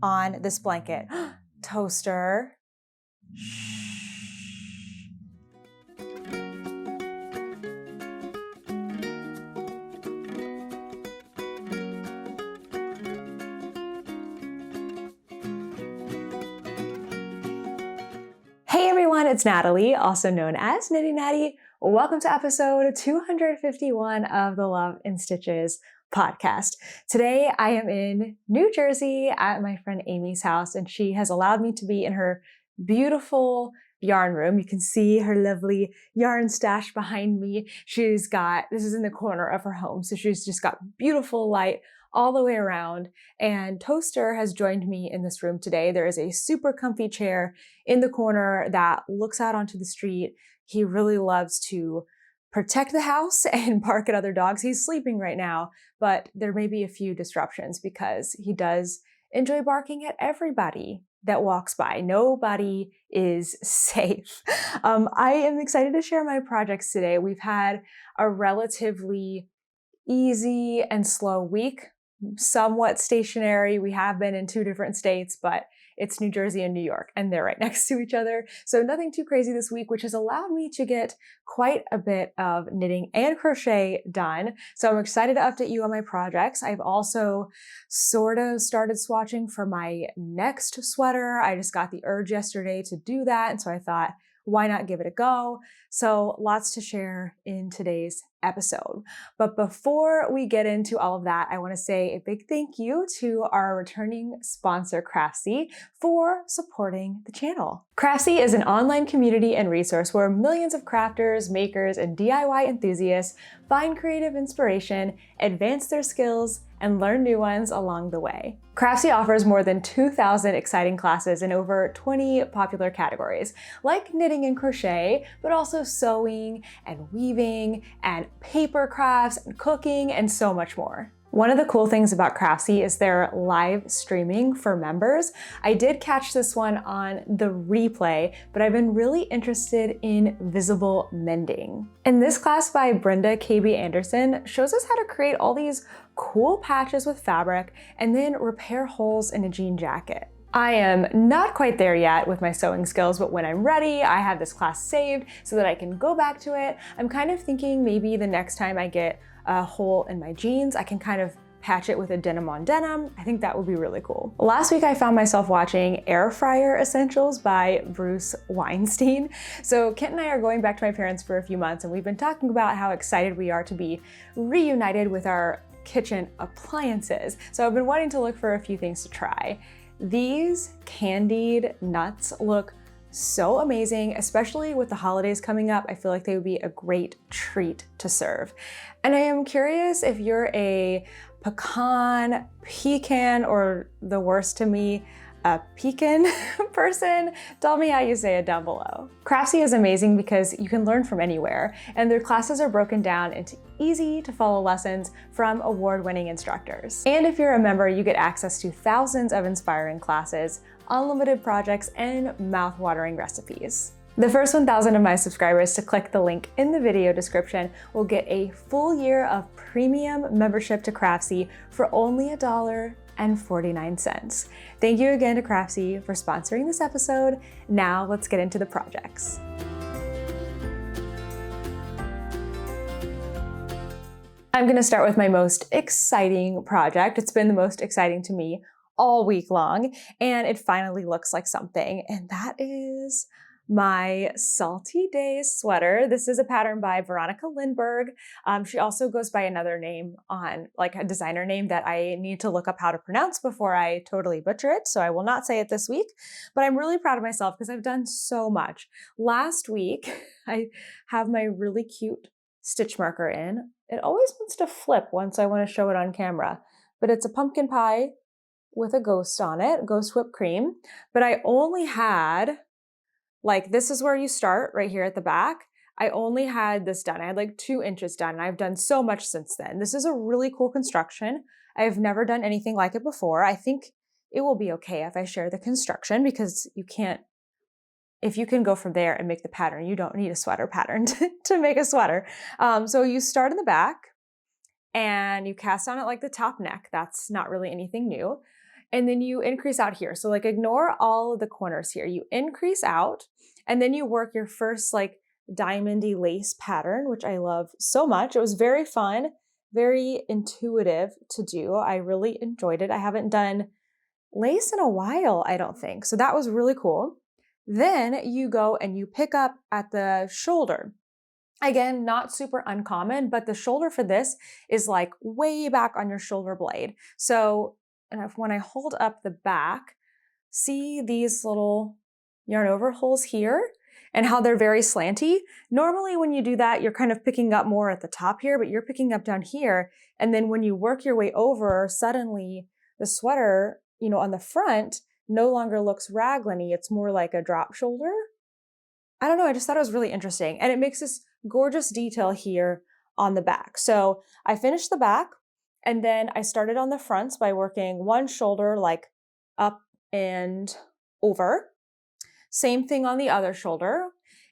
on this blanket. Toaster. Hey everyone, it's Natalie, also known as Nitty Natty. Welcome to episode 251 of the Love in Stitches podcast. Today I am in New Jersey at my friend Amy's house, and she has allowed me to be in her beautiful yarn room. You can see her lovely yarn stash behind me. This is in the corner of her home, so she's just got beautiful light all the way around. And Toaster has joined me in this room today. There is a super comfy chair in the corner that looks out onto the street. He really loves to protect the house and bark at other dogs. He's sleeping right now, but there may be a few disruptions because he does enjoy barking at everybody that walks by. Nobody is safe. I am excited to share my projects today. We've had a relatively easy and slow week, somewhat stationary. We have been in two different states, but it's New Jersey and New York, and they're right next to each other. So nothing too crazy this week, which has allowed me to get quite a bit of knitting and crochet done. So I'm excited to update you on my projects. I've also sort of started swatching for my next sweater. I just got the urge yesterday to do that, and so I thought, why not give it a go? So lots to share in today's episode. But before we get into all of that, I want to say a big thank you to our returning sponsor, Craftsy, for supporting the channel. Craftsy is an online community and resource where millions of crafters, makers, and DIY enthusiasts find creative inspiration, advance their skills, and learn new ones along the way. Craftsy offers more than 2,000 exciting classes in over 20 popular categories, like knitting and crochet, but also sewing and weaving and paper crafts and cooking and so much more. One of the cool things about Craftsy is their live streaming for members. I did catch this one on the replay, but I've been really interested in visible mending. And this class by Brenda KB Anderson shows us how to create all these cool patches with fabric and then repair holes in a jean jacket. I am not quite there yet with my sewing skills, but when I'm ready, I have this class saved so that I can go back to it. I'm kind of thinking maybe the next time I get a hole in my jeans, I can kind of patch it with a denim on denim. I think that would be really cool. Last week, I found myself watching Air Fryer Essentials by Bruce Weinstein. So Kent and I are going back to my parents for a few months, and we've been talking about how excited we are to be reunited with our kitchen appliances. So I've been wanting to look for a few things to try. These candied nuts look so amazing, especially with the holidays coming up. I feel like they would be a great treat to serve. And I am curious if you're a pecan, or the worst to me, a pecan person. Tell me how you say it down below. Craftsy is amazing because you can learn from anywhere, and their classes are broken down into easy to follow lessons from award-winning instructors. And if you're a member, you get access to thousands of inspiring classes, unlimited projects, and mouth-watering recipes. The first 1,000 of my subscribers to click the link in the video description will get a full year of premium membership to Craftsy for only $1.49. Thank you again to Craftsy for sponsoring this episode. Now let's get into the projects. I'm going to start with my most exciting project. It's been the most exciting to me all week long, and it finally looks like something, and that is my Salty Days sweater. This is a pattern by Veronica Lindberg. She also goes by another name, on like a designer name that I need to look up how to pronounce before I totally butcher it, so I will not say it this week, but I'm really proud of myself because I've done so much. Last week, I have my really cute stitch marker in. It always wants to flip once I want to show it on camera, but it's a pumpkin pie with a ghost on it, ghost whipped cream, but I only had, like, this is where you start right here at the back. I only had this done. I had like 2 inches done, and I've done so much since then. This is a really cool construction. I've never done anything like it before. I think it will be okay if I share the construction because if you can go from there and make the pattern, you don't need a sweater pattern to make a sweater. So you start in the back and you cast on it like the top neck. That's not really anything new. and then you increase out here. So like ignore all of the corners here. You increase out, and then you work your first like diamondy lace pattern, which I love so much. It was very fun, very intuitive to do. I really enjoyed it. I haven't done lace in a while, I don't think. So that was really cool. Then you go and you pick up at the shoulder. Again, not super uncommon, but the shoulder for this is like way back on your shoulder blade. So when I hold up the back, see these little yarn over holes here and how they're very slanty. Normally when you do that, you're kind of picking up more at the top here, but you're picking up down here. And then when you work your way over, suddenly the sweater, on the front no longer looks raglan-y. It's more like a drop shoulder. I don't know. I just thought it was really interesting. And it makes this gorgeous detail here on the back. So I finished the back and then I started on the fronts by working one shoulder like up and over. Same thing on the other shoulder.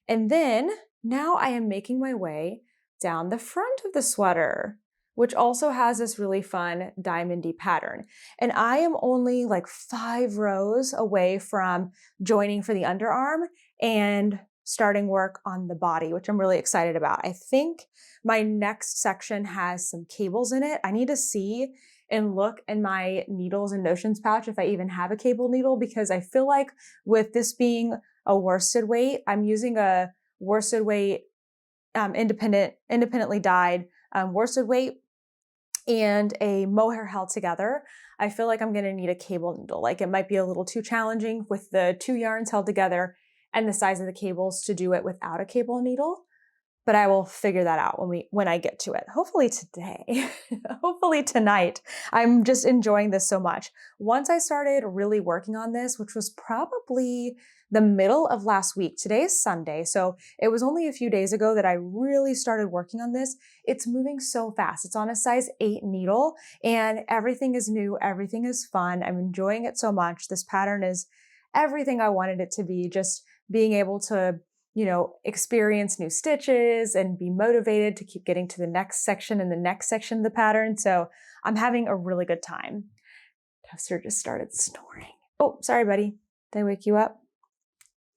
And then now I am making my way down the front of the sweater, which also has this really fun diamondy pattern. And I am only like 5 rows away from joining for the underarm and starting work on the body, which I'm really excited about. I think my next section has some cables in it. I need to see and look in my needles and notions pouch if I even have a cable needle, because I feel like with this being a worsted weight, I'm using a worsted weight independently dyed worsted weight and a mohair held together. I feel like I'm going to need a cable needle. Like it might be a little too challenging with the 2 yarns held together and the size of the cables to do it without a cable needle. But I will figure that out when I get to it. Hopefully today, hopefully tonight. I'm just enjoying this so much. Once I started really working on this, which was probably the middle of last week, today is Sunday, so it was only a few days ago that I really started working on this. It's moving so fast. It's on a size 8 needle and everything is new, everything is fun. I'm enjoying it so much. This pattern is everything I wanted it to be, just being able to experience new stitches and be motivated to keep getting to the next section and the next section of the pattern. So I'm having a really good time. Tester just started snoring. Oh, sorry, buddy. Did I wake you up?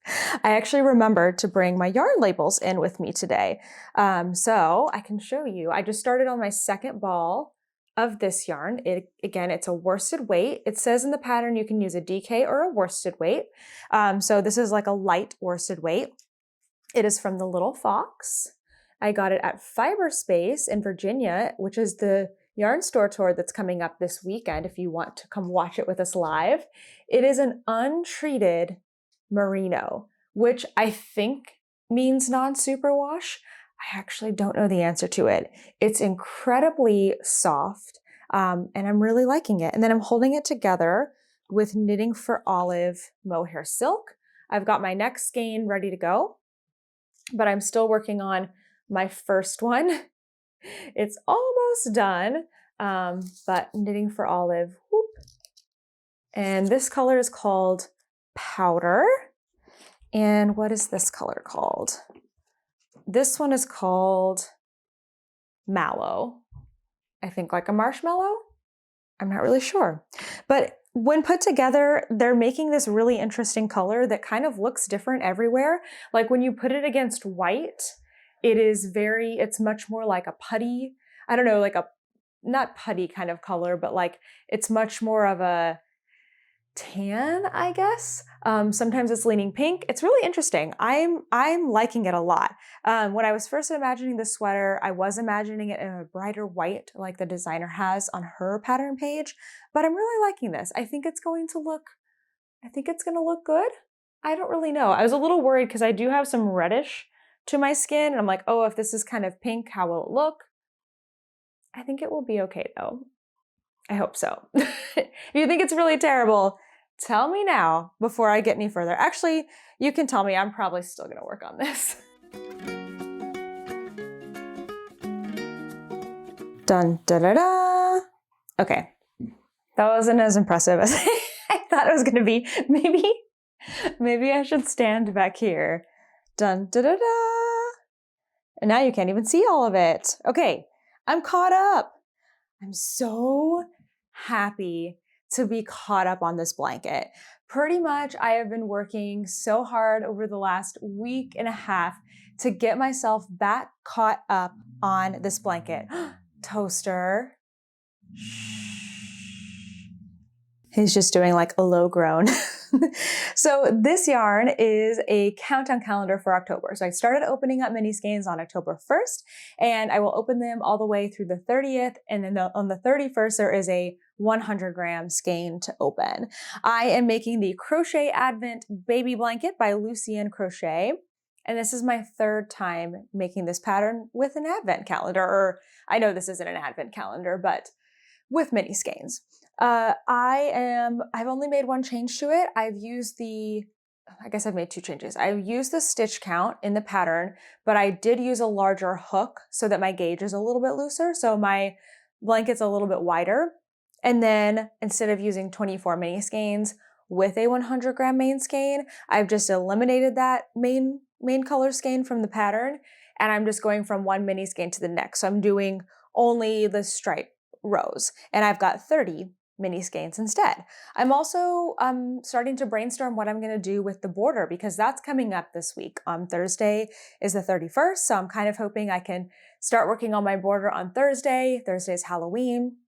I actually remembered to bring my yarn labels in with me today. So I can show you. I just started on my second ball of this yarn. Again, it's a worsted weight. It says in the pattern you can use a DK or a worsted weight. So this is like a light worsted weight. It is from the Little Fox. I got it at Fiber Space in Virginia, which is the yarn store tour that's coming up this weekend if you want to come watch it with us live. It is an untreated merino, which I think means non-superwash. I actually don't know the answer to it. It's incredibly soft, and I'm really liking it. And then I'm holding it together with Knitting for Olive mohair silk. I've got my next skein ready to go, but I'm still working on my first one. It's almost done, but Knitting for Olive. Whoop. And this color is called Powder. And what is this color called? This one is called Mallow. I think like a marshmallow. I'm not really sure. But when put together, they're making this really interesting color that kind of looks different everywhere. Like when you put it against white, it's much more like a putty, I don't know, like a, not putty kind of color, but like it's much more of a tan, I guess. Sometimes it's leaning pink. It's really interesting. I'm liking it a lot. When I was first imagining the sweater, I was imagining it in a brighter white like the designer has on her pattern page, but I'm really liking this. I think it's going to look good. I don't really know. I was a little worried because I do have some reddish to my skin and I'm like, oh, if this is kind of pink, how will it look? I think it will be okay though. I hope so. If you think it's really terrible, tell me now before I get any further. Actually, you can tell me. I'm probably still going to work on this. Dun, da, da, da. Okay. That wasn't as impressive as I thought it was going to be. Maybe I should stand back here. Dun, da, da, da. And now you can't even see all of it. Okay. I'm caught up. I'm so happy to be caught up on this blanket. Pretty much, I have been working so hard over the last week and a half to get myself back caught up on this blanket. Toaster. He's just doing like a low groan. So this yarn is a countdown calendar for October. So I started opening up mini skeins on October 1st, and I will open them all the way through the 30th. And then on the 31st, there is a 100-gram skein to open. I am making the Crochet Advent Baby Blanket by Lucienne Crochet. And this is my third time making this pattern with an Advent calendar, or I know this isn't an Advent calendar, but with mini skeins. I've only made one change to it. I guess I've made two changes. I've used the stitch count in the pattern, but I did use a larger hook so that my gauge is a little bit looser. So my blanket's a little bit wider. And then instead of using 24 mini skeins with a 100-gram main skein, I've just eliminated that main color skein from the pattern. And I'm just going from one mini skein to the next. So I'm doing only the stripe rows, and I've got 30 mini skeins instead. I'm also starting to brainstorm what I'm going to do with the border, because that's coming up this week. Thursday is the 31st, so I'm kind of hoping I can start working on my border on Thursday. Thursday's Halloween.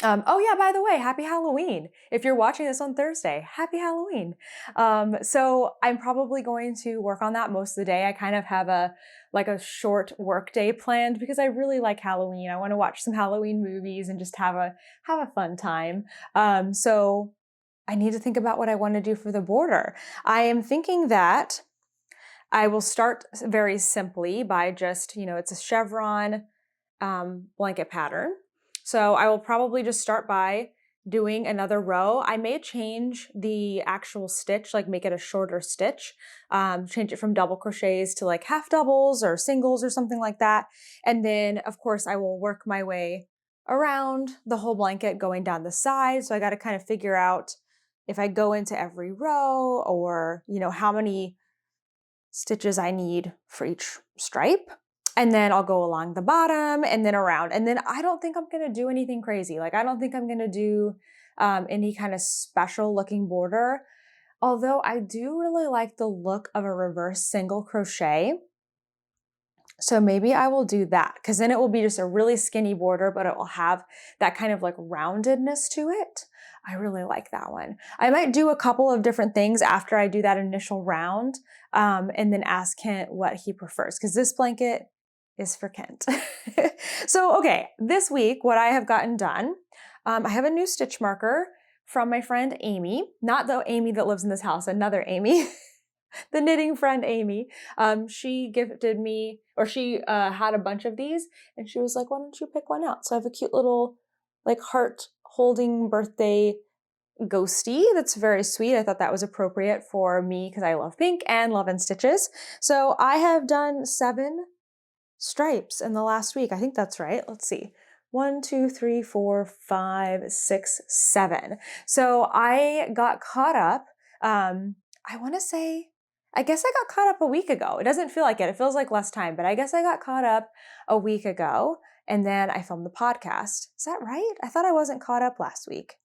Oh yeah, by the way, happy Halloween. If you're watching this on Thursday, happy Halloween. So I'm probably going to work on that most of the day. I kind of have a short work day planned because I really like Halloween. I want to watch some Halloween movies and just have a fun time. So I need to think about what I want to do for the border. I am thinking that I will start very simply by just, it's a chevron blanket pattern. So I will probably just start by doing another row. I may change the actual stitch, like make it a shorter stitch, change it from double crochets to like half doubles or singles or something like that. And then of course I will work my way around the whole blanket going down the side. So I got to kind of figure out if I go into every row or, how many stitches I need for each stripe. And then I'll go along the bottom and then around. And then I don't think I'm going to do anything crazy. Like I don't think I'm going to do any kind of special looking border. Although I do really like the look of a reverse single crochet. So maybe I will do that, because then it will be just a really skinny border, but it will have that kind of like roundedness to it. I really like that one. I might do a couple of different things after I do that initial round, and then ask Kent what he prefers, because this blanket is for Kent. So, okay, this week, what I have gotten done, I have a new stitch marker from my friend Amy, not the Amy that lives in this house, another Amy. The knitting friend Amy, she gifted me, or she had a bunch of these, and she was like, why don't you pick one out? So I have a cute little like heart holding birthday ghosty that's very sweet. I thought that was appropriate for me because I love pink and love in stitches. So I have done 7 stripes in the last week. I think that's right. Let's see. 1, 2, 3, 4, 5, 6, 7. So I got caught up. I want to say, I guess I got caught up a week ago. It doesn't feel like it. It feels like less time, but I guess I got caught up a week ago, and then I filmed the podcast. Is that right? I thought I wasn't caught up last week.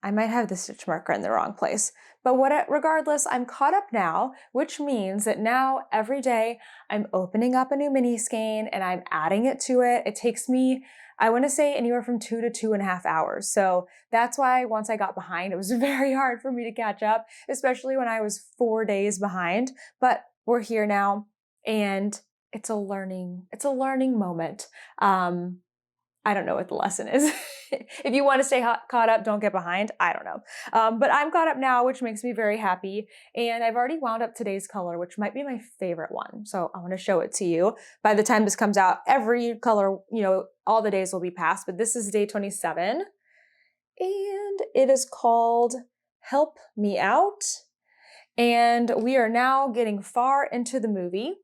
I might have the stitch marker in the wrong place, but regardless, I'm caught up now, which means that now every day I'm opening up a new mini skein and I'm adding it to it. It takes me, I want to say, anywhere from 2 to 2.5 hours. So that's why once I got behind, it was very hard for me to catch up, especially when I was 4 days behind. But we're here now, and it's a learning moment. I don't know what the lesson is. If you want to stay caught up, don't get behind. I don't know. But I'm caught up now, which makes me very happy. And I've already wound up today's color, which might be my favorite one. So I want to show it to you. By the time this comes out, every color, all the days will be past. But this is day 27. And it is called Help Me Out. And we are now getting far into the movie.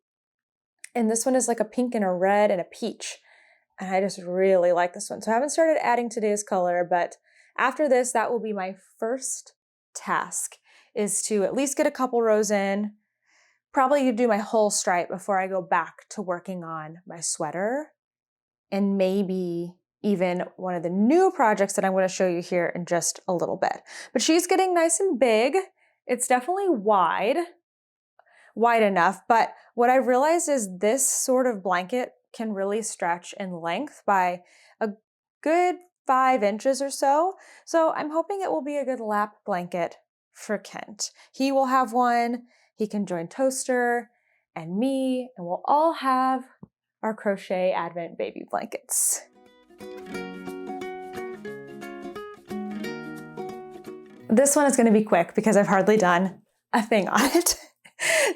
And this one is like a pink and a red and a peach. And I just really like this one. So I haven't started adding today's color, but after this, that will be my first task, is to at least get a couple rows in, probably do my whole stripe before I go back to working on my sweater and maybe even one of the new projects that I'm going to show you here in just a little bit. But she's getting nice and big. It's definitely wide enough, but what I've realized is this sort of blanket can really stretch in length by a good 5 inches or so. So I'm hoping it will be a good lap blanket for Kent. He will have one, he can join Toaster and me, and we'll all have our crochet Advent baby blankets. This one is going to be quick because I've hardly done a thing on it.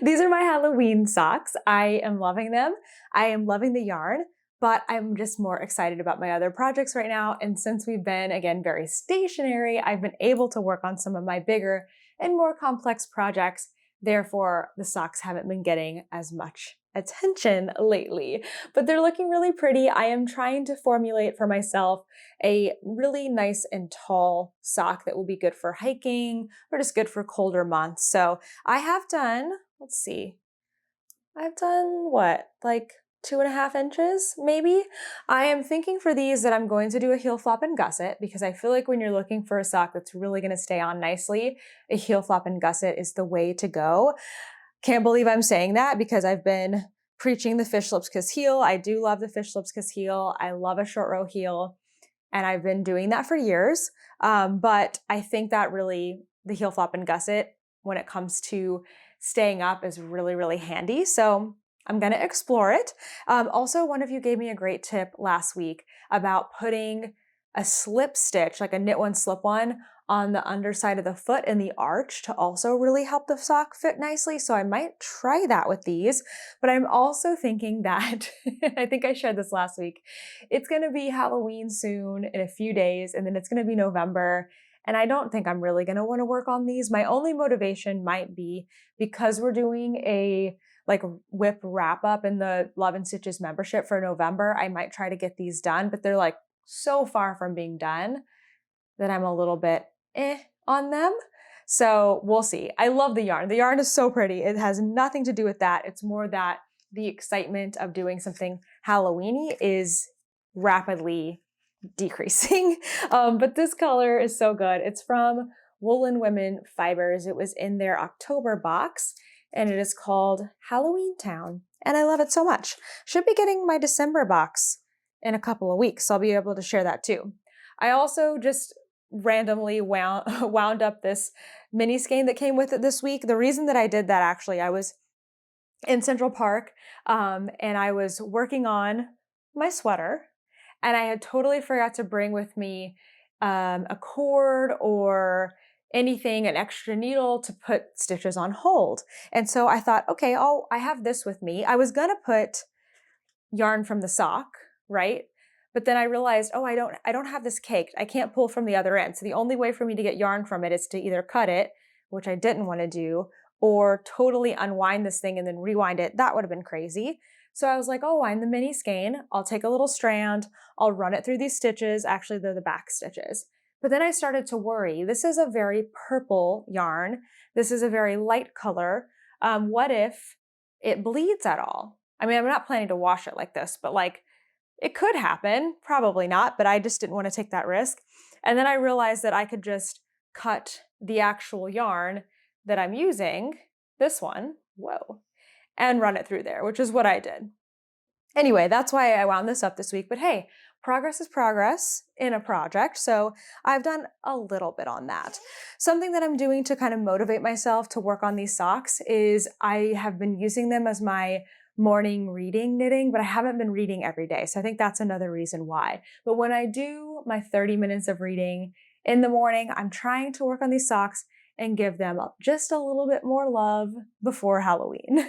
These are my Halloween socks. I am loving them. I am loving the yarn, but I'm just more excited about my other projects right now. And since we've been, again, very stationary, I've been able to work on some of my bigger and more complex projects. Therefore, the socks haven't been getting as much attention lately, but they're looking really pretty. I am trying to formulate for myself a really nice and tall sock that will be good for hiking or just good for colder months. So I have done, let's see, I've done what, like 2.5 inches maybe? I am thinking for these that I'm going to do a heel flop and gusset because I feel like when you're looking for a sock that's really going to stay on nicely, a heel flop and gusset is the way to go. Can't believe I'm saying that because I've been preaching the fish lips kiss heel. I do love the fish lips kiss heel. I love a short row heel, and I've been doing that for years. But I think that really the heel flop and gusset, when it comes to staying up, is really, really handy. So I'm going to explore it. Also, one of you gave me a great tip last week about putting a slip stitch, like a knit one, slip one, on the underside of the foot in the arch to also really help the sock fit nicely. So I might try that with these, but I'm also thinking that, I think I shared this last week, it's going to be Halloween soon in a few days, and then it's going to be November. And I don't think I'm really going to want to work on these. My only motivation might be because we're doing a like whip wrap up in the Love and Stitches membership for November. I might try to get these done, but they're like so far from being done that I'm a little bit on them. So we'll see. I love the yarn. The yarn is so pretty. It has nothing to do with that. It's more that the excitement of doing something Halloween-y is rapidly decreasing. But this color is so good. It's from Woolen Women Fibers. It was in their October box, and it is called Halloweentown. And I love it so much. Should be getting my December box in a couple of weeks, so I'll be able to share that too. I also just randomly wound up this mini skein that came with it this week. The reason that I did that, actually, I was in Central Park and I was working on my sweater, and I had totally forgot to bring with me a cord or anything, an extra needle to put stitches on hold. And so I thought, okay, I have this with me. I was gonna put yarn from the sock, right? But then I realized, I don't have this caked. I can't pull from the other end. So the only way for me to get yarn from it is to either cut it, which I didn't want to do, or totally unwind this thing and then rewind it. That would have been crazy. So I was like, I'll wind the mini skein. I'll take a little strand. I'll run it through these stitches. Actually, they're the back stitches. But then I started to worry. This is a very purple yarn. This is a very light color. What if it bleeds at all? I mean, I'm not planning to wash it like this, but like, it could happen, probably not, but I just didn't want to take that risk. And then I realized that I could just cut the actual yarn that I'm using, this one, and run it through there, which is what I did. Anyway, that's why I wound this up this week. But hey, progress is progress in a project. So I've done a little bit on that. Something that I'm doing to kind of motivate myself to work on these socks is I have been using them as my morning reading knitting, but I haven't been reading every day. So I think that's another reason why. But when I do my 30 minutes of reading in the morning, I'm trying to work on these socks and give them just a little bit more love before Halloween.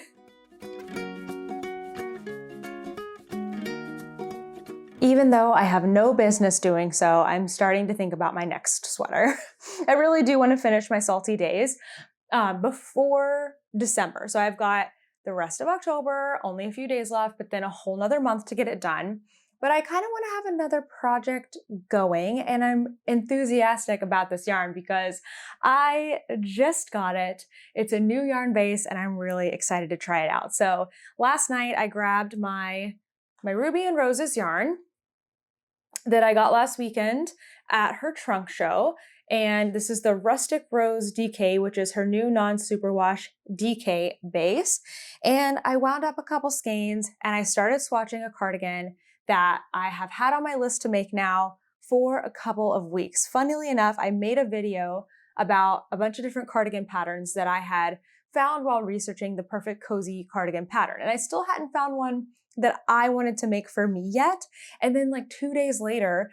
Even though I have no business doing so, I'm starting to think about my next sweater. I really do want to finish my Salty Days before December. So I've got the rest of October, only a few days left, but then a whole nother month to get it done. But I kind of want to have another project going, and I'm enthusiastic about this yarn because I just got it. It's a new yarn base, and I'm really excited to try it out. So last night I grabbed my Ruby and Roses yarn. that I got last weekend at her trunk show. And this is the Rustic Rose DK, which is her new non-superwash DK base. And I wound up a couple skeins and I started swatching a cardigan that I have had on my list to make now for a couple of weeks. Funnily enough, I made a video about a bunch of different cardigan patterns that I had found while researching the perfect cozy cardigan pattern. And I still hadn't found one that I wanted to make for me yet. And then like 2 days later,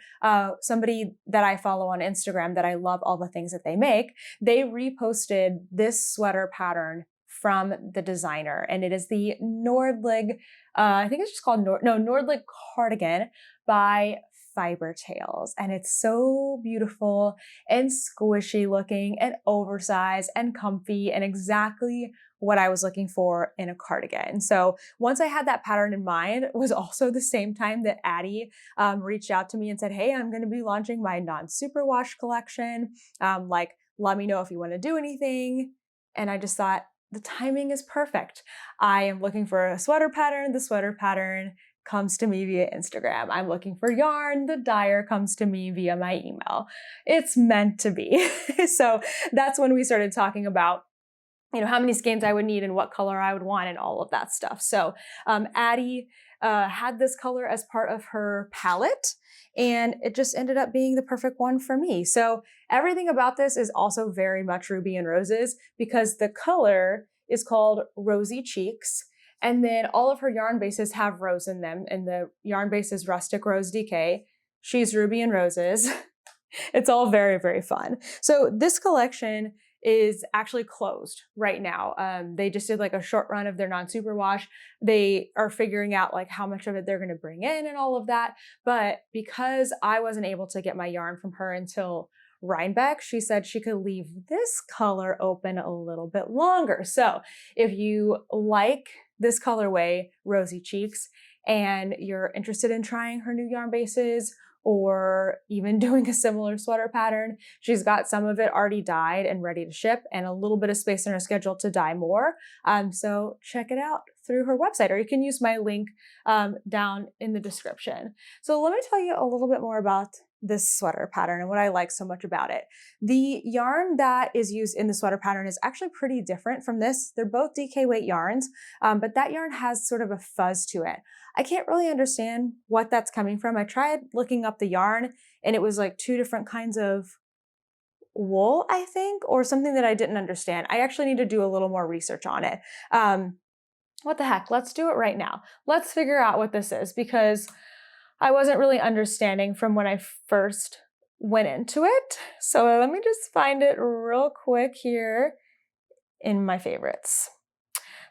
somebody that I follow on Instagram that I love all the things that they make, they reposted this sweater pattern from the designer. And it is the Nordlig, I think it's just called Nordlig Cardigan by Fiber Tales. And it's so beautiful and squishy looking and oversized and comfy and exactly what I was looking for in a cardigan. So once I had that pattern in mind, it was also the same time that Addie reached out to me and said, hey, I'm going to be launching my non-superwash collection. Let me know if you want to do anything. And I just thought the timing is perfect. I am looking for a sweater pattern. The sweater pattern comes to me via Instagram. I'm looking for yarn. The dyer comes to me via my email. It's meant to be. So that's when we started talking about how many skeins I would need and what color I would want and all of that stuff. So Addie had this color as part of her palette and it just ended up being the perfect one for me. So everything about this is also very much Ruby and Roses because the color is called Rosy Cheeks. And then all of her yarn bases have rose in them. And the yarn base is Rustic Rose DK. She's Ruby and Roses. It's all very, very fun. So this collection is actually closed right now. They just did like a short run of their non-superwash. They are figuring out like how much of it they're going to bring in and all of that. But because I wasn't able to get my yarn from her until Rhinebeck, she said she could leave this color open a little bit longer. So if you like this colorway, Rosy Cheeks, and you're interested in trying her new yarn bases or even doing a similar sweater pattern, she's got some of it already dyed and ready to ship and a little bit of space in her schedule to dye more. So check it out through her website, or you can use my link down in the description. So let me tell you a little bit more about this sweater pattern and what I like so much about it. The yarn that is used in the sweater pattern is actually pretty different from this. They're both DK weight yarns, but that yarn has sort of a fuzz to it. I can't really understand what that's coming from. I tried looking up the yarn and it was like 2 different kinds of wool, I think, or something that I didn't understand. I actually need to do a little more research on it. What the heck? Let's do it right now. Let's figure out what this is because I wasn't really understanding from when I first went into it. So let me just find it real quick here in my favorites.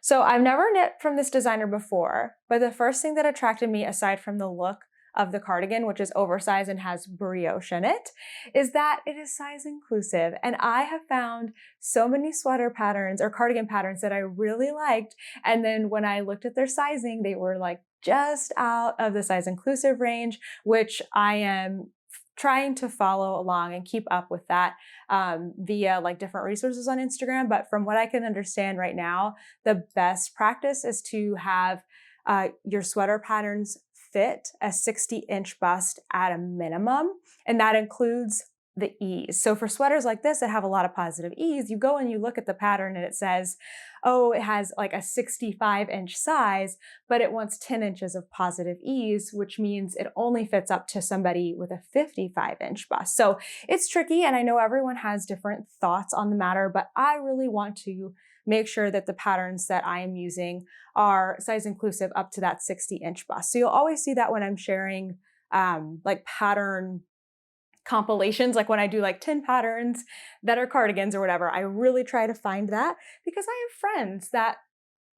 So I've never knit from this designer before, but the first thing that attracted me aside from the look of the cardigan, which is oversized and has brioche in it, is that it is size inclusive. And I have found so many sweater patterns or cardigan patterns that I really liked. And then when I looked at their sizing, they were like just out of the size inclusive range, which I am trying to follow along and keep up with that via like different resources on Instagram. But from what I can understand right now, the best practice is to have your sweater patterns fit a 60-inch bust at a minimum, and that includes the ease. So for sweaters like this that have a lot of positive ease, you go and you look at the pattern and it says, oh, it has like a 65-inch size, but it wants 10 inches of positive ease, which means it only fits up to somebody with a 55-inch bust. So it's tricky, and I know everyone has different thoughts on the matter, but I really want to make sure that the patterns that I am using are size inclusive up to that 60-inch bust. So you'll always see that when I'm sharing like pattern compilations, like when I do like 10 patterns that are cardigans or whatever, I really try to find that because I have friends that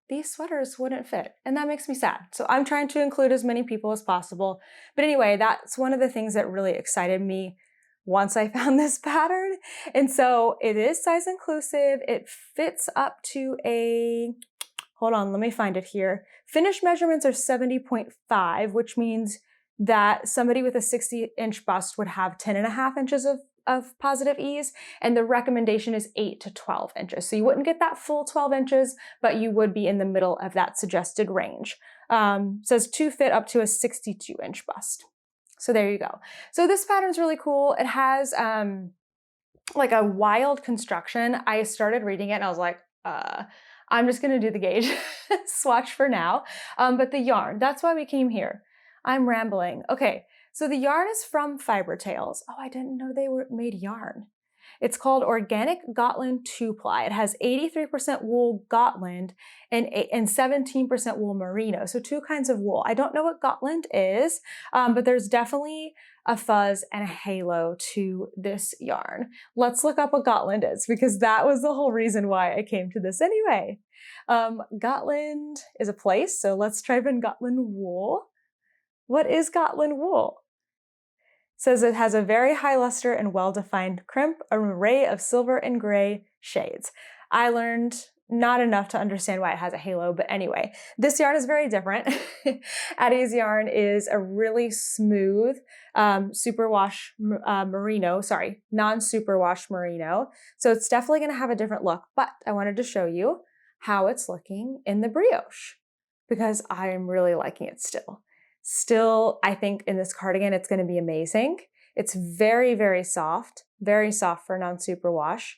these sweaters wouldn't fit, and that makes me sad. So I'm trying to include as many people as possible. But anyway, that's one of the things that really excited me once I found this pattern. And so it is size inclusive. It fits up to a, hold on, let me find it here. Finished measurements are 70.5, which means that somebody with a 60-inch bust would have 10.5 inches of positive ease, and the recommendation is 8 to 12 inches. So you wouldn't get that full 12 inches, but you would be in the middle of that suggested range. Says to fit up to a 62-inch bust. So there you go. So this pattern's really cool. It has like a wild construction. I started reading it and I was like, I'm just gonna do the gauge swatch for now. But the yarn, that's why we came here. I'm rambling. Okay, so the yarn is from Fiber Tales. Oh, I didn't know they made yarn. It's called Organic Gotland 2-ply. It has 83% wool Gotland and 17% wool merino. So two kinds of wool. I don't know what Gotland is, but there's definitely a fuzz and a halo to this yarn. Let's look up what Gotland is, because that was the whole reason why I came to this anyway. Gotland is a place, so let's type in Gotland wool. What is Gotland wool? It says it has a very high luster and well-defined crimp, an array of silver and gray shades. I learned not enough to understand why it has a halo, but anyway, this yarn is very different. Addie's yarn is a really smooth superwash merino, non-superwash merino. So it's definitely gonna have a different look, but I wanted to show you how it's looking in the brioche because I am really liking it still. Still, I think in this cardigan, it's gonna be amazing. It's very, very soft for non-superwash,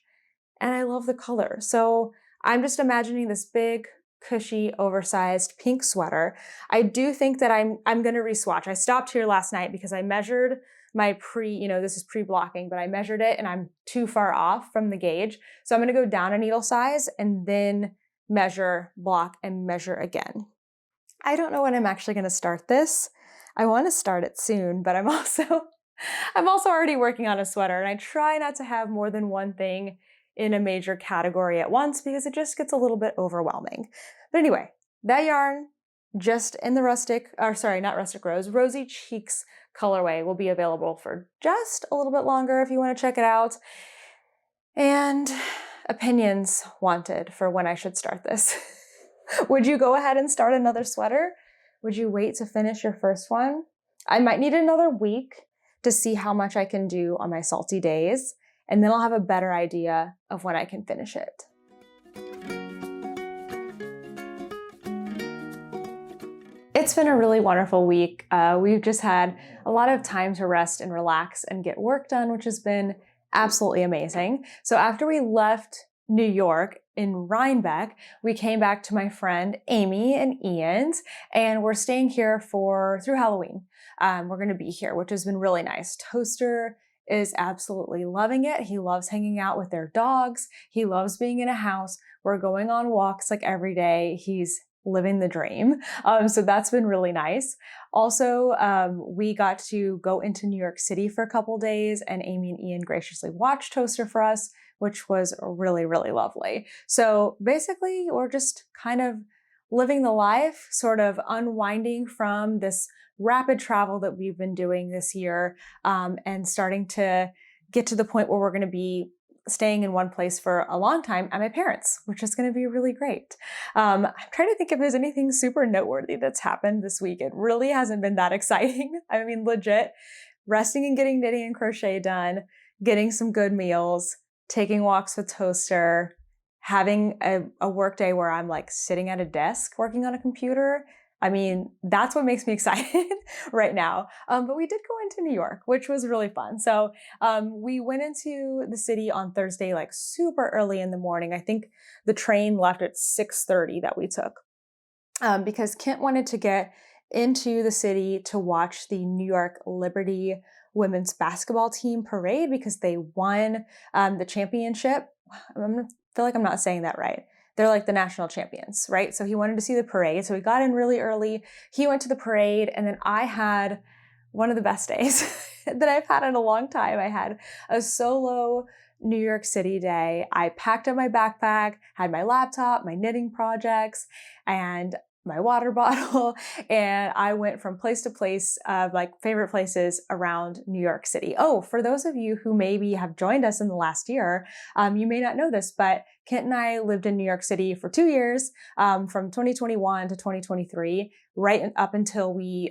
and I love the color. So I'm just imagining this big, cushy, oversized pink sweater. I do think that I'm gonna re-swatch. I stopped here last night because I measured my this is pre-blocking, but I measured it and I'm too far off from the gauge. So I'm gonna go down a needle size and then measure, block, and measure again. I don't know when I'm actually gonna start this. I wanna start it soon, but I'm also already working on a sweater, and I try not to have more than one thing in a major category at once because it just gets a little bit overwhelming. But anyway, that yarn, just in the Rosy Cheeks colorway, will be available for just a little bit longer if you want to check it out. And opinions wanted for when I should start this. Would you go ahead and start another sweater? Would you wait to finish your first one? I might need another week to see how much I can do on my salty days, and then I'll have a better idea of when I can finish it. It's been a really wonderful week. We've just had a lot of time to rest and relax and get work done, which has been absolutely amazing. So after we left New York in Rhinebeck, we came back to my friend Amy and Ian's, and we're staying here through Halloween. We're gonna be here, which has been really nice. Toaster is absolutely loving it. He loves hanging out with their dogs. He loves being in a house. We're going on walks like every day. He's living the dream. So that's been really nice. Also, we got to go into New York City for a couple days, and Amy and Ian graciously watched Toaster for us, which was really, really lovely. So basically, we're just kind of living the life, sort of unwinding from this rapid travel that we've been doing this year, and starting to get to the point where we're going to be staying in one place for a long time at my parents', which is going to be really great. I'm trying to think if there's anything super noteworthy that's happened this week. It really hasn't been that exciting. I mean, legit, resting and getting knitting and crochet done, getting some good meals, taking walks with Toaster, having a work day where I'm like sitting at a desk working on a computer. I mean, that's what makes me excited right now. But we did go into New York, which was really fun. So we went into the city on Thursday, like super early in the morning. I think the train left at 6:30 that we took because Kent wanted to get into the city to watch the New York Liberty women's basketball team parade because they won the championship. I feel like I'm not saying that right. They're like the national champions, right? So he wanted to see the parade. So we got in really early. He went to the parade, and then I had one of the best days that I've had in a long time. I had a solo New York City day. I packed up my backpack, had my laptop, my knitting projects, and my water bottle, and I went from place to place of like favorite places around New York City. Oh, for those of you who maybe have joined us in the last year, you may not know this, but Kent and I lived in New York City for 2 years, from 2021 to 2023, right up until we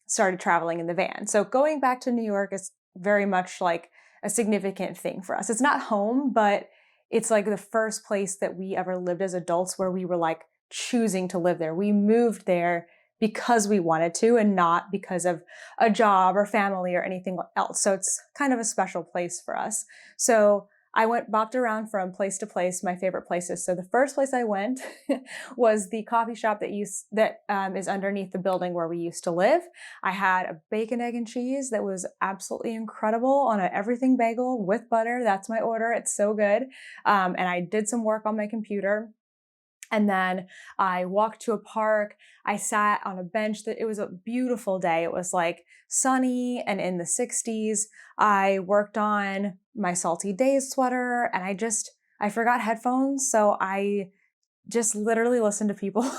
started traveling in the van. So going back to New York is very much like a significant thing for us. It's not home, but it's like the first place that we ever lived as adults where we were like choosing to live there. We moved there because we wanted to and not because of a job or family or anything else. So it's kind of a special place for us. So I bopped around from place to place, my favorite places. So the first place I went was the coffee shop that is underneath the building where we used to live. I had a bacon, egg, and cheese that was absolutely incredible on an everything bagel with butter. That's my order. It's so good. And I did some work on my computer. And then I walked to a park. I sat on a bench. It was a beautiful day. It was like sunny and in the 60s. I worked on my Salty Days sweater, and I forgot headphones. So I just literally listened to people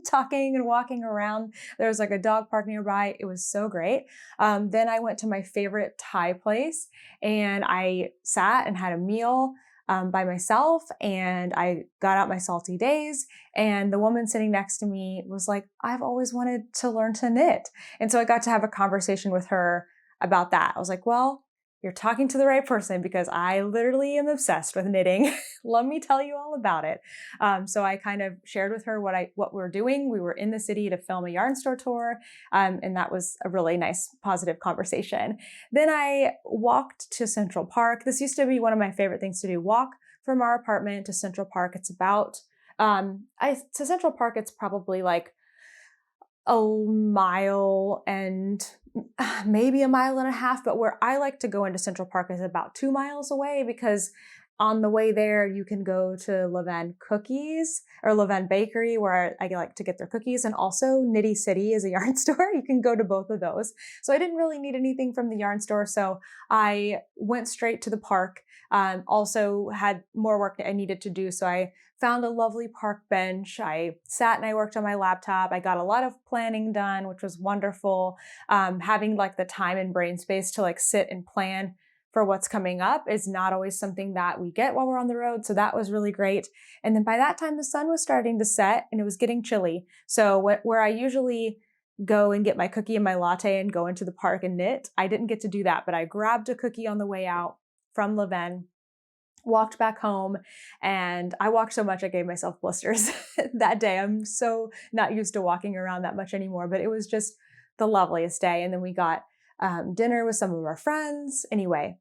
talking and walking around. There was like a dog park nearby. It was so great. Then I went to my favorite Thai place, and I sat and had a meal by myself, and I got out my Salty Days, and the woman sitting next to me was like, I've always wanted to learn to knit. And so I got to have a conversation with her about that. I was like, well, you're talking to the right person, because I literally am obsessed with knitting. Let me tell you all about it. So I kind of shared with her what we're doing. We were in the city to film a yarn store tour, and that was a really nice, positive conversation. Then I walked to Central Park. This used to be one of my favorite things to do, walk from our apartment to Central Park. It's about, to Central Park, it's probably like a mile and maybe a mile and a half, but where I like to go into Central Park is about 2 miles away, because on the way there, you can go to Levan Cookies or Levan Bakery, where I like to get their cookies, and also Nitty City is a yarn store. You can go to both of those. So I didn't really need anything from the yarn store, so I went straight to the park. Also had more work that I needed to do, so I found a lovely park bench. I sat and I worked on my laptop. I got a lot of planning done, which was wonderful. Having like the time and brain space to like sit and plan for what's coming up is not always something that we get while we're on the road. So that was really great. And then by that time, the sun was starting to set and it was getting chilly. So where I usually go and get my cookie and my latte and go into the park and knit, I didn't get to do that, but I grabbed a cookie on the way out from Levan, walked back home, and I walked so much I gave myself blisters that day. I'm so not used to walking around that much anymore, but it was just the loveliest day. And then we got dinner with some of our friends. Anyway,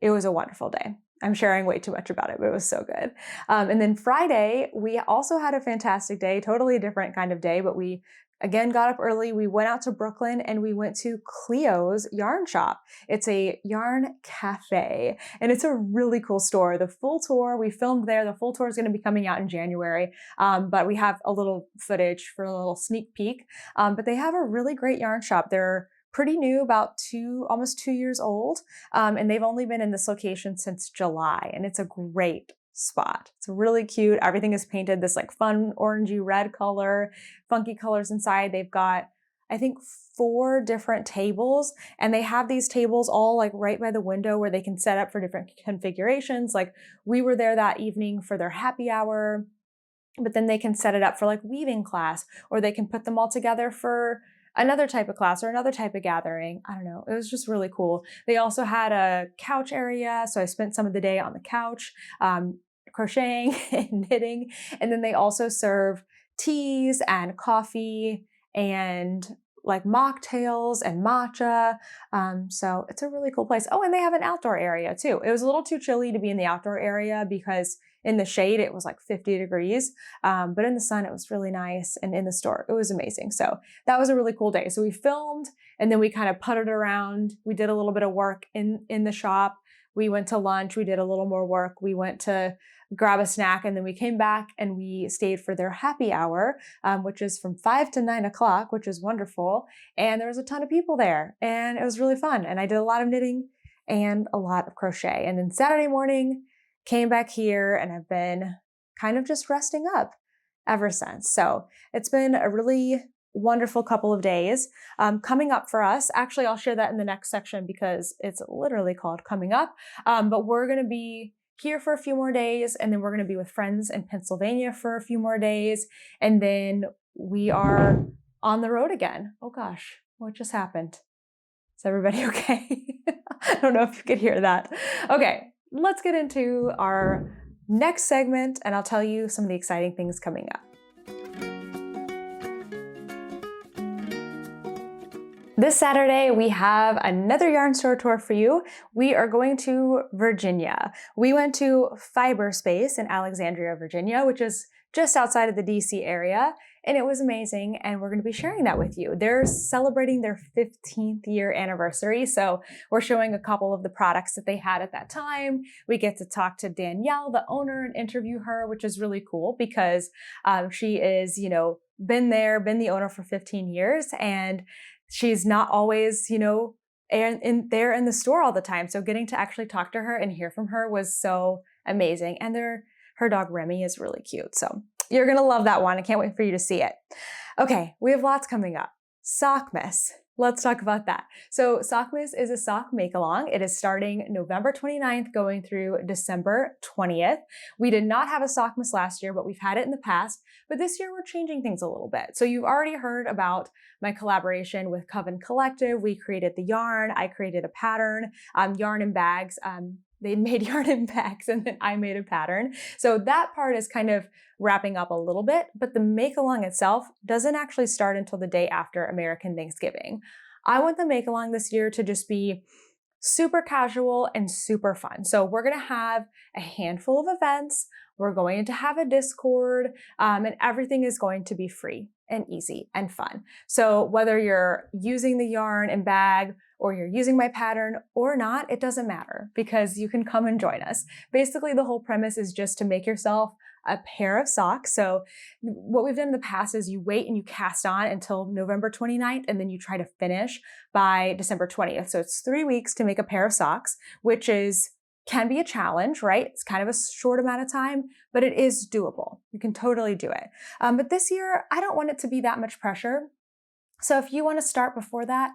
it was a wonderful day. I'm sharing way too much about it, but it was so good. And then Friday, we also had a fantastic day, totally a different kind of day, but we again got up early. We went out to Brooklyn and we went to Cleo's yarn shop. It's a yarn cafe and it's a really cool store. The full tour, we filmed there. The full tour is going to be coming out in January, but we have a little footage for a little sneak peek. But they have a really great yarn shop. They're pretty new, about almost 2 years old. And they've only been in this location since July, and it's a great spot. It's really cute. Everything is painted this like fun orangey red color, funky colors inside. They've got, I think, 4 different tables, and they have these tables all like right by the window where they can set up for different configurations. Like we were there that evening for their happy hour, but then they can set it up for like weaving class, or they can put them all together for another type of class or another type of gathering. I don't know. It was just really cool. They also had a couch area. So I spent some of the day on the couch, crocheting and knitting. And then they also serve teas and coffee and like mocktails and matcha. So it's a really cool place. Oh, and they have an outdoor area too. It was a little too chilly to be in the outdoor area because in the shade, it was like 50 degrees. But in the sun, it was really nice. And in the store, it was amazing. So that was a really cool day. So we filmed and then we kind of putted around. We did a little bit of work in the shop. We went to lunch. We did a little more work. We went to grab a snack, and then we came back and we stayed for their happy hour, which is from 5 to 9 o'clock, which is wonderful. And there was a ton of people there and it was really fun. And I did a lot of knitting and a lot of crochet. And then Saturday morning, came back here and I've been kind of just resting up ever since. So it's been a really wonderful couple of days. Coming up for us, actually, I'll share that in the next section because it's literally called Coming Up. But we're going to be here for a few more days, and then we're going to be with friends in Pennsylvania for a few more days. And then we are on the road again. Oh gosh, what just happened? Is everybody okay? I don't know if you could hear that. Okay. Let's get into our next segment and I'll tell you some of the exciting things coming up. This Saturday, we have another yarn store tour for you. We are going to Virginia. We went to Fiber Space in Alexandria, Virginia, which is just outside of the DC area, and it was amazing, and we're going to be sharing that with you. They're celebrating their 15th year anniversary, so we're showing a couple of the products that they had at that time. We get to talk to Danielle, the owner, and interview her, which is really cool because she is, been the owner for 15 years, and she's not always, there in the store all the time. So getting to actually talk to her and hear from her was so amazing. And her dog Remy is really cute. So you're going to love that one. I can't wait for you to see it. Okay, we have lots coming up. Sockmas. Let's talk about that. So Sockmas is a sock make-along. It is starting November 29th, going through December 20th. We did not have a Sockmas last year, but we've had it in the past. But this year we're changing things a little bit. So you've already heard about my collaboration with Coven Collective. We created the yarn. I created a pattern, yarn and bags. They made yarn and bags, and then I made a pattern. So that part is kind of wrapping up a little bit, but the make-along itself doesn't actually start until the day after American Thanksgiving. I want the make-along this year to just be super casual and super fun. So we're gonna have a handful of events. We're going to have a Discord, and everything is going to be free and easy and fun. So whether you're using the yarn and bag or you're using my pattern or not, it doesn't matter because you can come and join us. Basically, the whole premise is just to make yourself a pair of socks. So what we've done in the past is you wait and you cast on until November 29th, and then you try to finish by December 20th. So it's 3 weeks to make a pair of socks, which can be a challenge, right? It's kind of a short amount of time, but it is doable. You can totally do it. But this year, I don't want it to be that much pressure. So if you want to start before that,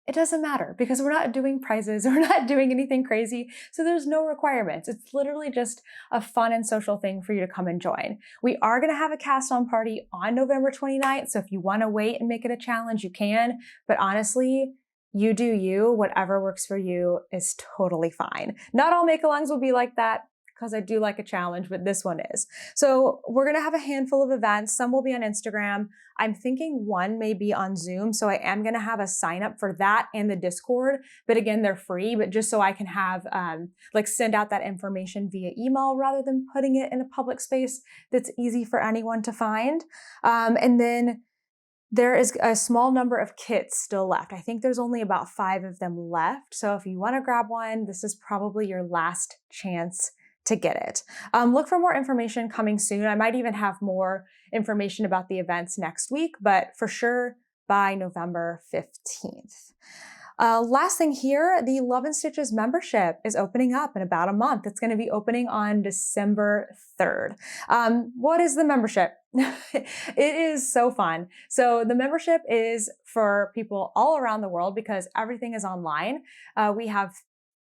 it doesn't matter because we're not doing prizes. We're not doing anything crazy. So there's no requirements. It's literally just a fun and social thing for you to come and join. We are going to have a cast on party on November 29th. So if you want to wait and make it a challenge, you can. But honestly, you do you. Whatever works for you is totally fine. Not all make-alongs will be like that, because I do like a challenge, but this one is. So we're going to have a handful of events. Some will be on Instagram. I'm thinking one may be on Zoom. So I am going to have a sign up for that and the Discord. But again, they're free, but just so I can have, send out that information via email rather than putting it in a public space that's easy for anyone to find. And then there is a small number of kits still left. I think there's only about 5 of them left. So if you want to grab one, this is probably your last chance to get it. Look for more information coming soon. I might even have more information about the events next week, but for sure by November 15th. Last thing here, the Love and Stitches membership is opening up in about a month. It's going to be opening on December 3rd. What is the membership? It is so fun. So the membership is for people all around the world because everything is online. We have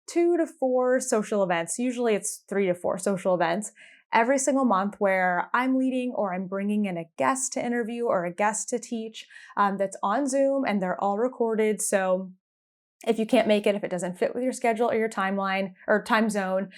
2 to 4 social events. Usually it's 3 to 4 social events every single month where I'm leading or I'm bringing in a guest to interview or a guest to teach that's on Zoom, and they're all recorded. So if you can't make it, if it doesn't fit with your schedule or your timeline or time zone,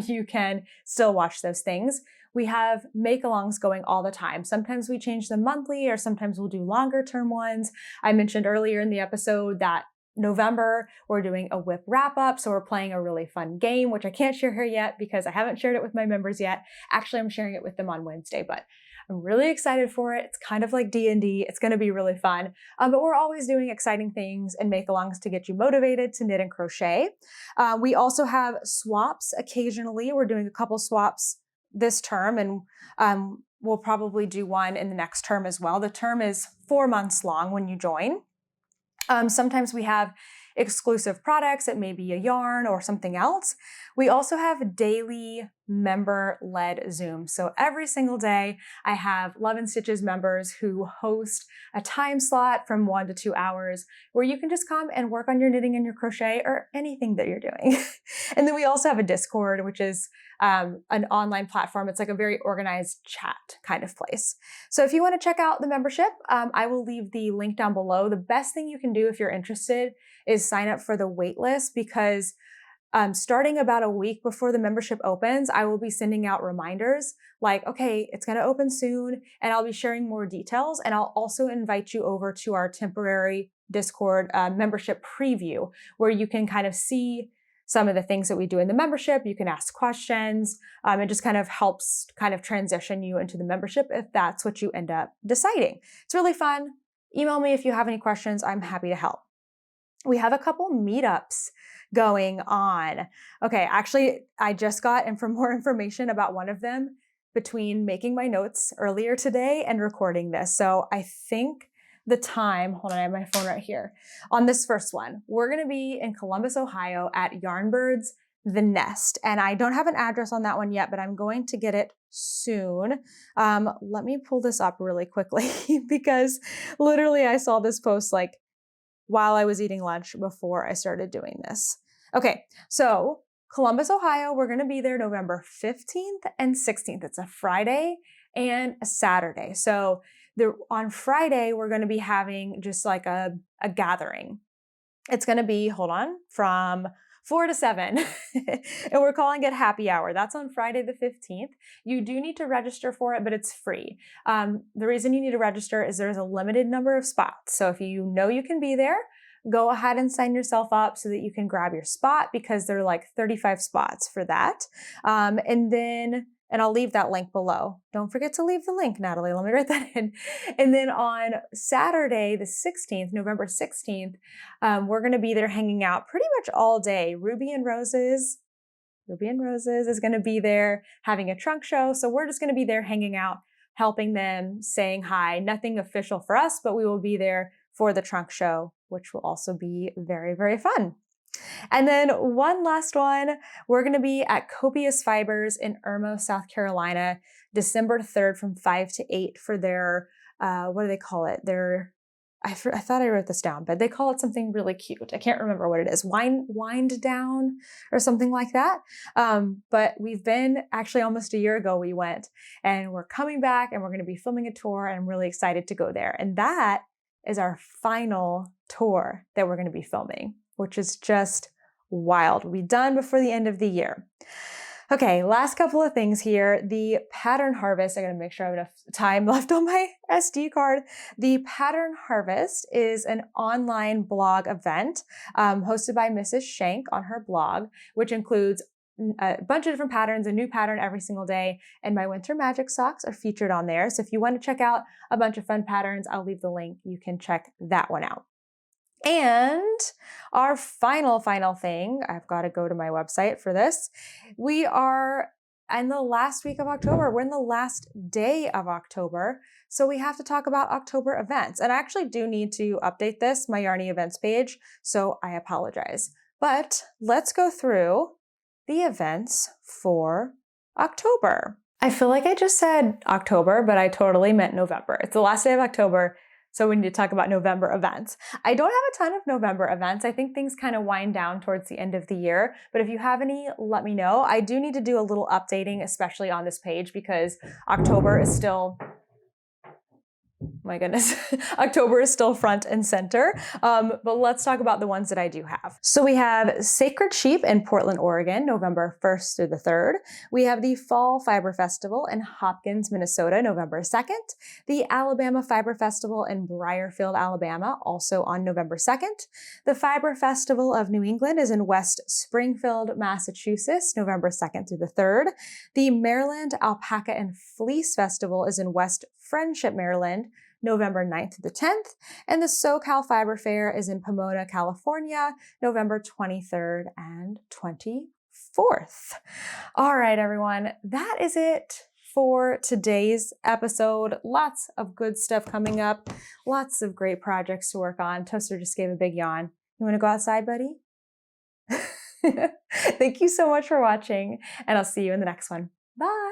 you can still watch those things. We have make-alongs going all the time. Sometimes we change them monthly, or sometimes we'll do longer term ones. I mentioned earlier in the episode that November, we're doing a whip wrap up. So we're playing a really fun game, which I can't share here yet because I haven't shared it with my members yet. Actually, I'm sharing it with them on Wednesday, but I'm really excited for it. It's kind of like D&D. It's going to be really fun. But we're always doing exciting things and make-alongs to get you motivated to knit and crochet. We also have swaps occasionally. We're doing a couple swaps this term, and we'll probably do one in the next term as well. The term is 4 months long when you join. Sometimes we have exclusive products. It may be a yarn or something else. We also have daily member-led Zooms. So every single day, I have Love and Stitches members who host a time slot from 1 to 2 hours where you can just come and work on your knitting and your crochet or anything that you're doing. And then we also have a Discord, which is an online platform. It's like a very organized chat kind of place. So if you want to check out the membership, I will leave the link down below. The best thing you can do if you're interested is sign up for the wait list, because starting about a week before the membership opens, I will be sending out reminders like, okay, it's going to open soon, and I'll be sharing more details. And I'll also invite you over to our temporary Discord membership preview, where you can kind of see some of the things that we do in the membership. You can ask questions. It just kind of helps kind of transition you into the membership if that's what you end up deciding. It's really fun. Email me if you have any questions. I'm happy to help. We have a couple meetups going on. Okay, actually, I just got more information about one of them between making my notes earlier today and recording this. So I think the time, hold on, I have my phone right here. On this first one, we're gonna be in Columbus, Ohio at Yarnbird's The Nest. And I don't have an address on that one yet, but I'm going to get it soon. Let me pull this up really quickly because literally I saw this post like while I was eating lunch before I started doing this. Okay, so Columbus, Ohio, we're gonna be there November 15th and 16th. It's a Friday and a Saturday. So on Friday, we're gonna be having just like a gathering. It's gonna be, hold on, from 4 to 7, and we're calling it happy hour. That's on Friday the 15th. You do need to register for it, but it's free. The reason you need to register is there's a limited number of spots. So if you know you can be there, go ahead and sign yourself up so that you can grab your spot, because there are like 35 spots for that. And I'll leave that link below. Don't forget to leave the link, Natalie. Let me write that in. And then on Saturday, the 16th, November 16th, we're going to be there hanging out pretty much all day. Ruby and Roses is going to be there having a trunk show. So we're just going to be there hanging out, helping them, saying hi. Nothing official for us, but we will be there for the trunk show, which will also be very, very fun. And then one last one, we're going to be at Copious Fibers in Irmo, South Carolina, December 3rd from 5 to 8 for their, what do they call it? I thought I wrote this down, but they call it something really cute. I can't remember what it is. Wind down or something like that. But we've been, actually almost a year ago we went, and we're coming back and we're going to be filming a tour, and I'm really excited to go there. And that is our final tour that we're going to be filming, which is just wild. We'll be done before the end of the year. Okay, last couple of things here. The Pattern Harvest, I gotta make sure I have enough time left on my SD card. The Pattern Harvest is an online blog event hosted by Mrs. Shank on her blog, which includes a bunch of different patterns, a new pattern every single day, and my Winter Magic socks are featured on there. So if you want to check out a bunch of fun patterns, I'll leave the link. You can check that one out. And our final thing, I've got to go to my website for this. We are in the last week of October. We're in the last day of October. So we have to talk about October events. And I actually do need to update this, my Yarny events page. So I apologize. But let's go through the events for October. I feel like I just said October, but I totally meant November. It's the last day of October, so we need to talk about November events. I don't have a ton of November events. I think things kind of wind down towards the end of the year, but if you have any, let me know. I do need to do a little updating, especially on this page, because October is still, my goodness, October is still front and center. But let's talk about the ones that I do have. So we have Sacred Sheep in Portland, Oregon, November 1st through the 3rd. We have the Fall Fiber Festival in Hopkins, Minnesota, November 2nd. The Alabama Fiber Festival in Briarfield, Alabama, also on November 2nd. The Fiber Festival of New England is in West Springfield, Massachusetts, November 2nd through the 3rd. The Maryland Alpaca and Fleece Festival is in West Friendship, Maryland, November 9th through the 10th. And the SoCal Fiber Fair is in Pomona, California, November 23rd and 24th. All right, everyone, that is it for today's episode. Lots of good stuff coming up, lots of great projects to work on. Toaster just gave a big yawn. You want to go outside, buddy? Thank you so much for watching, and I'll see you in the next one. Bye.